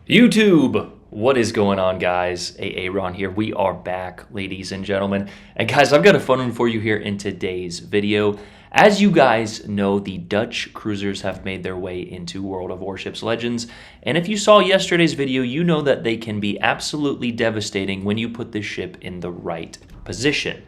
YouTube! What is going on, guys? Ron here. We are back, ladies and gentlemen. And guys, I've got a fun one for you here in today's video. As you guys know, the Dutch cruisers have made their way into World of Warships Legends. And if you saw yesterday's video, you know that they can be absolutely devastating when you put this ship in the right position.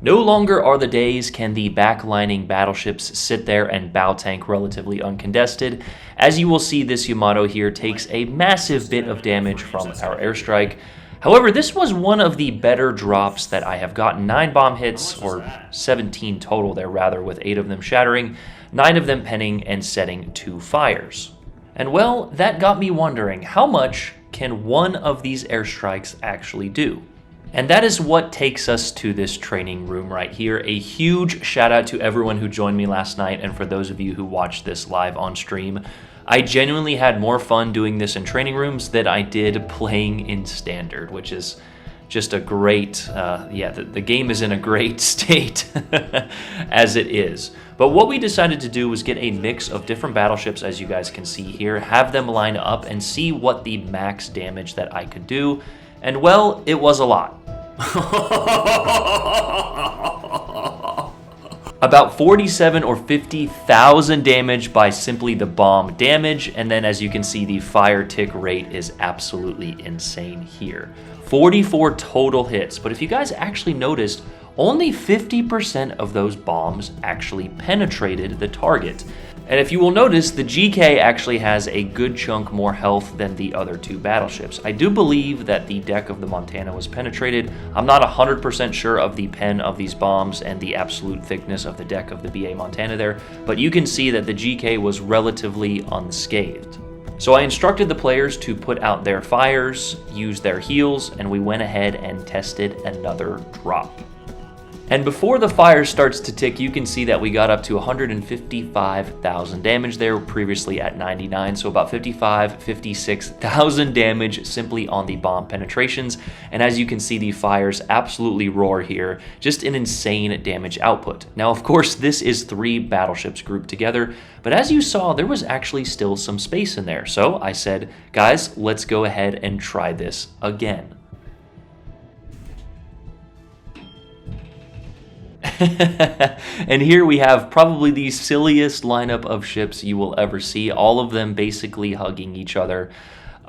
No longer are the days can the backlining battleships sit there and bow tank relatively uncontested. As you will see, this Yamato here takes a massive bit of damage from our airstrike. However, this was one of the better drops that I have gotten. 9 bomb hits, or 17 total there rather, with 8 of them shattering, 9 of them penning and setting 2 fires. And well, that got me wondering, how much can one of these airstrikes actually do? And that is what takes us to this training room right here. A huge shout out to everyone who joined me last night, and for those of you who watched this live on stream. I genuinely had more fun doing this in training rooms than I did playing in standard, which is just a great, the game is in a great state as it is. But what we decided to do was get a mix of different battleships, as you guys can see here, have them line up and see what the max damage that I could do. And well, it was a lot. About 47 or 50,000 damage by simply the bomb damage, and then as you can see, the fire tick rate is absolutely insane here. 44 total hits, but if you guys actually noticed, only 50% of those bombs actually penetrated the target. And if you will notice, the GK actually has a good chunk more health than the other 2 battleships. I do believe that the deck of the Montana was penetrated. I'm not 100% sure of the pen of these bombs and the absolute thickness of the deck of the BA Montana there, but you can see that the GK was relatively unscathed. So I instructed the players to put out their fires, use their heals, and we went ahead and tested another drop. And before the fire starts to tick, you can see that we got up to 155,000 damage there, previously at 99, so about 56,000 damage simply on the bomb penetrations. And as you can see, the fires absolutely roar here, just an insane damage output. Now, of course, this is 3 battleships grouped together, but as you saw, there was actually still some space in there. So I said, guys, let's go ahead and try this again. And here we have probably the silliest lineup of ships you will ever see, all of them basically hugging each other.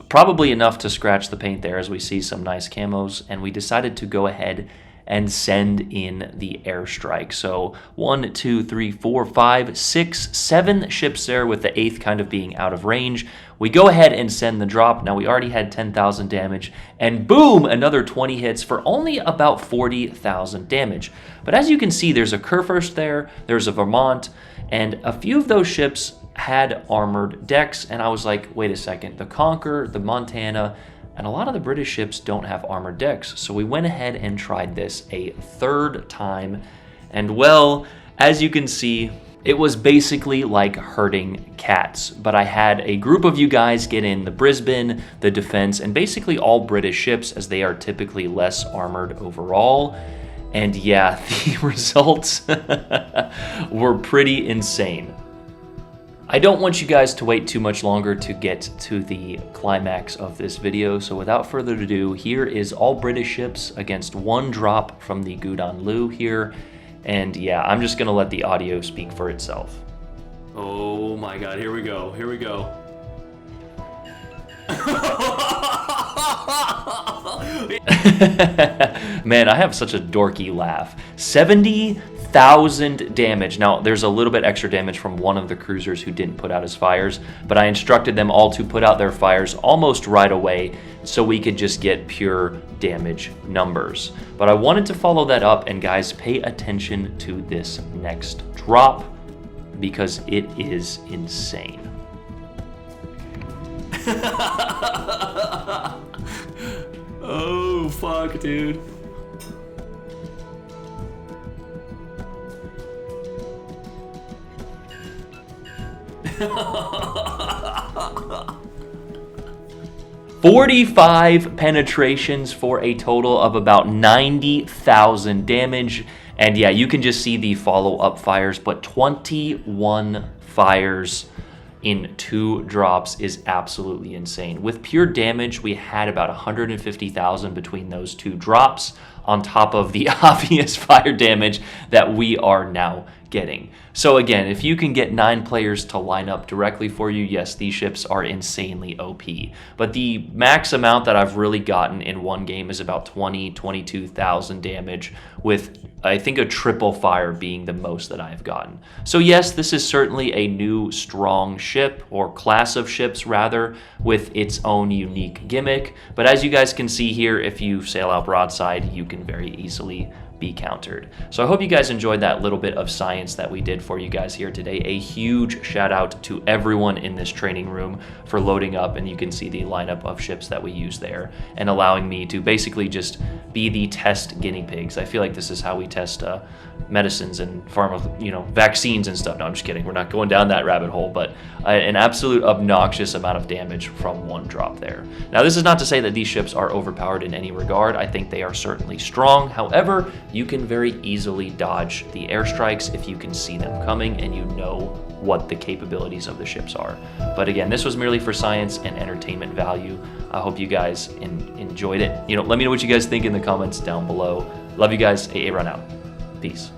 Probably enough to scratch the paint there as we see some nice camos, and we decided to go ahead and send in the airstrike. So 1, 2, 3, 4, 5, 6, 7 ships there, with the 8th kind of being out of range. We go ahead and send the drop. Now we already had 10,000 damage, and boom, another 20 hits for only about 40,000 damage. But as you can see, there's a Kurfürst there, there's a Vermont, and a few of those ships had armored decks, and I was like, wait a second, the Conqueror, the Montana, and a lot of the British ships don't have armored decks. So we went ahead and tried this a 3rd time. And well, as you can see, it was basically like herding cats. But I had a group of you guys get in the Brisbane, the Defense, and basically all British ships, as they are typically less armored overall. And yeah, the results were pretty insane. I don't want you guys to wait too much longer to get to the climax of this video, so without further ado, here is all British ships against 1 drop from the Gudon Lu here, and yeah, I'm just gonna let the audio speak for itself. Oh my god, here we go, here we go. Man, I have such a dorky laugh. 70,000 damage. Now, there's a little bit extra damage from one of the cruisers who didn't put out his fires, but I instructed them all to put out their fires almost right away so we could just get pure damage numbers. But I wanted to follow that up, and guys, pay attention to this next drop because it is insane. Oh, fuck, dude. "45 penetrations for a total of about 90,000 damage." And yeah, you can just see the follow-up fires, but 21 fires in 2 drops is absolutely insane. With pure damage, we had about 150,000 between those 2 drops, on top of the obvious fire damage that we are now getting. So again, if you can get 9 players to line up directly for you, yes, these ships are insanely OP. But the max amount that I've really gotten in one game is about 22,000 damage, with I think a triple fire being the most that I've gotten. So yes, this is certainly a new strong ship, or class of ships rather, with its own unique gimmick. But as you guys can see here, if you sail out broadside, you can very easily be countered. So I hope you guys enjoyed that little bit of science that we did for you guys here today. A huge shout out to everyone in this training room for loading up, and you can see the lineup of ships that we use there, and allowing me to basically just be the test guinea pigs. I feel like this is how we test medicines and vaccines and stuff. No, I'm just kidding. We're not going down that rabbit hole, but an absolute obnoxious amount of damage from 1 drop there. Now, this is not to say that these ships are overpowered in any regard. I think they are certainly strong. However, you can very easily dodge the airstrikes if you can see them coming and you know what the capabilities of the ships are. But again, this was merely for science and entertainment value. I hope you guys enjoyed it. Let me know what you guys think in the comments down below. Love you guys. AA Run out. Peace.